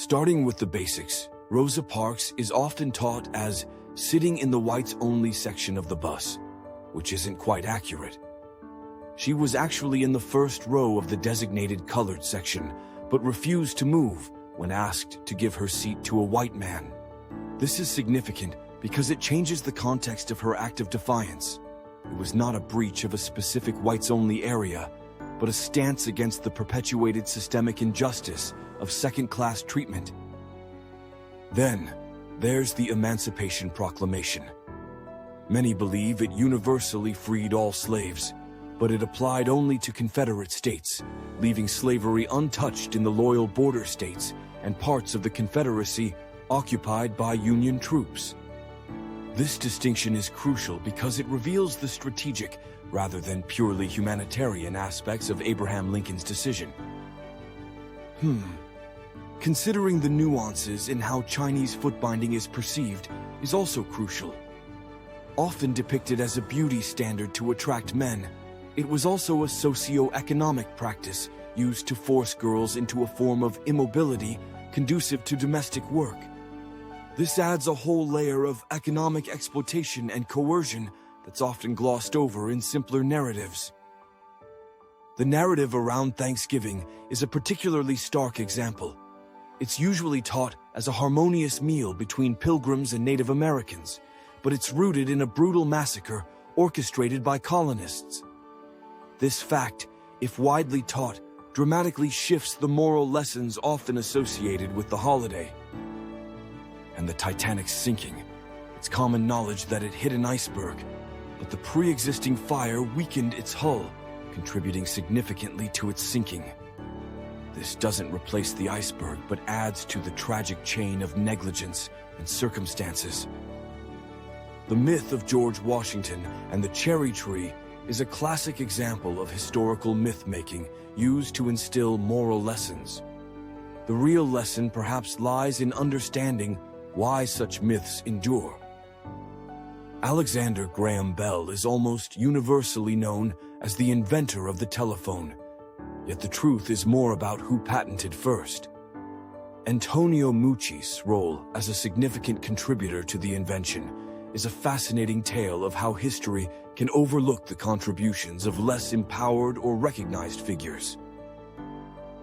Starting with the basics, Rosa Parks is often taught as sitting in the whites-only section of the bus, which isn't quite accurate. She was actually in the first row of the designated colored section, but refused to move when asked to give her seat to a white man. This is significant because it changes the context of her act of defiance. It was not a breach of a specific whites-only area, but a stance against the perpetuated systemic injustice of second-class treatment. Then, there's the Emancipation Proclamation. Many believe it universally freed all slaves, but it applied only to Confederate states, leaving slavery untouched in the loyal border states and parts of the Confederacy occupied by Union troops. This distinction is crucial because it reveals the strategic rather than purely humanitarian aspects of Abraham Lincoln's decision. Considering the nuances in how Chinese footbinding is perceived is also crucial. Often depicted as a beauty standard to attract men, it was also a socio-economic practice used to force girls into a form of immobility conducive to domestic work. This adds a whole layer of economic exploitation and coercion that's often glossed over in simpler narratives. The narrative around Thanksgiving is a particularly stark example. It's usually taught as a harmonious meal between pilgrims and Native Americans, but it's rooted in a brutal massacre orchestrated by colonists. This fact, if widely taught, dramatically shifts the moral lessons often associated with the holiday. And the Titanic's sinking. It's common knowledge that it hit an iceberg, but the pre-existing fire weakened its hull, contributing significantly to its sinking. This doesn't replace the iceberg, but adds to the tragic chain of negligence and circumstances. The myth of George Washington and the cherry tree is a classic example of historical myth-making used to instill moral lessons. The real lesson perhaps lies in understanding why such myths endure. Alexander Graham Bell is almost universally known as the inventor of the telephone, yet the truth is more about who patented first. Antonio Meucci's role as a significant contributor to the invention is a fascinating tale of how history can overlook the contributions of less empowered or recognized figures.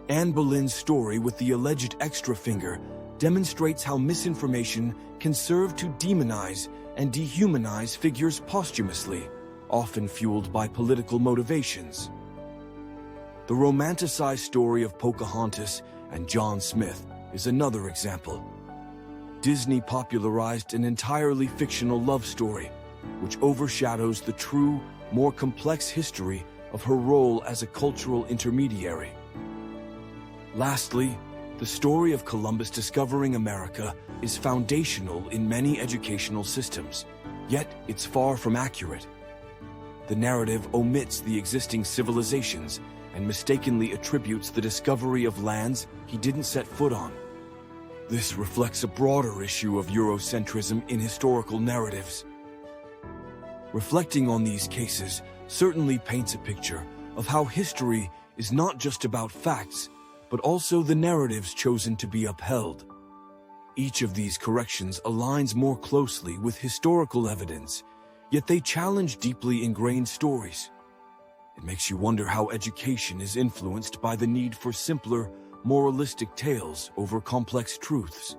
Anne Boleyn's story with the alleged extra finger demonstrates how misinformation can serve to demonize and dehumanize figures posthumously, often fueled by political motivations. The romanticized story of Pocahontas and John Smith is another example. Disney popularized an entirely fictional love story, which overshadows the true, more complex history of her role as a cultural intermediary. Lastly, the story of Columbus discovering America is foundational in many educational systems, yet it's far from accurate. The narrative omits the existing civilizations and mistakenly attributes the discovery of lands he didn't set foot on. This reflects a broader issue of Eurocentrism in historical narratives. Reflecting on these cases certainly paints a picture of how history is not just about facts, but also the narratives chosen to be upheld. Each of these corrections aligns more closely with historical evidence, yet they challenge deeply ingrained stories. It makes you wonder how education is influenced by the need for simpler, moralistic tales over complex truths.